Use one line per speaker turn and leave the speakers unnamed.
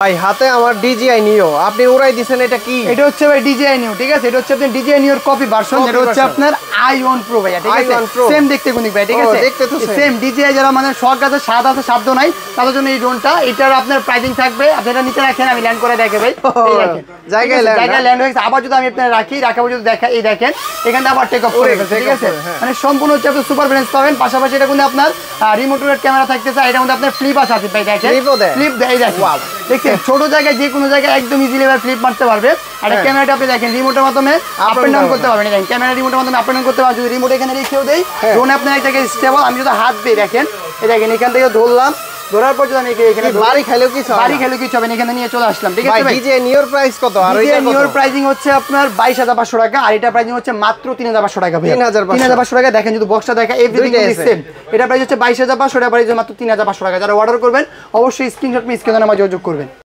ভাই হাতে আমার DJI Neo আপনি উড়াই দিবেন এটা কি
এটা হচ্ছে ভাই DJI Neo ঠিক আছে এটা হচ্ছে আপনার DJI Neo এর কপি ভার্সন এটা হচ্ছে আপনার i1 Pro ভাই ঠিক আছে সেম দেখতে কোন ভাই ঠিক আছে
দেখতে তো
সেম DJI যারা মানে শখ আছে স্বাদ আছে শব্দ নাই তাদের জন্য এই ড্রোনটা এটার আপনার প্রাইসিং থাকবে আপনারা নিচে রাখেন আমি ল্যান্ড করে দেখাই ভাই এই দেখেন জায়গায় ল্যান্ড হয়েছে আবার যদি আমি আপনাদের রাখাবো যদি দেখা এই দেখেন এখানে আবার টেক অফ করে গেছে ঠিক আছে মানে সম্পূর্ণ হচ্ছে আপনি সুপার ব্যালেন্স পাবেন পাশাপাশি এটা কিন্তু আপনার রিমোট ক্যামেরা থাকতেছে এটার মধ্যে আপনার ফ্লিপ আছে ভাই দেখেন ফ্লিপ দেয় দেখেন দেখেন ছোট জায়গায় যে কোনো জায়গায় একদম ইজিলি ভাবে ফ্লিপ মারতে পারবে আর ক্যামেরাটা আপনি দেখেন রিমোটের মাধ্যমে আপ এন্ড ডাউন করতে পারবেন দেখেন ক্যামেরা রিমোটের মাধ্যমে আপ এন্ড ডাউন করতে পারবেন যদি রিমোট এখানে রেখেও দেই ড্রোন আপনার এক জায়গায় স্টেবল আমি যদি হাত দিয়ে দেখেন এই দেখেন এখান থেকে ধরলাম ধরার পর যদি আমি এখানে
বাড়ি খাইলেও কিছু
হবে এখানে নিয়ে চলে আসলাম ঠিক আছে ভাই
DJI Neo এর প্রাইস কত আর
এটা Neo এর প্রাইসিং হচ্ছে আপনার 22500 টাকা আর এটা প্রাইসিং হচ্ছে মাত্র 3500 টাকা ভাই 3500 টাকা দেখেন যদি বক্সটা দেখা এভরিথিং ইজ সেম এটা প্রাইস হচ্ছে 22500 এটা প্রাইস মাত্র 3500 টাকা যারা অর্ডার করবেন অবশ্যই স্ক্রিনশট নিয়ে স্ক্রিনে নাম্বার যোগাযোগ করবেন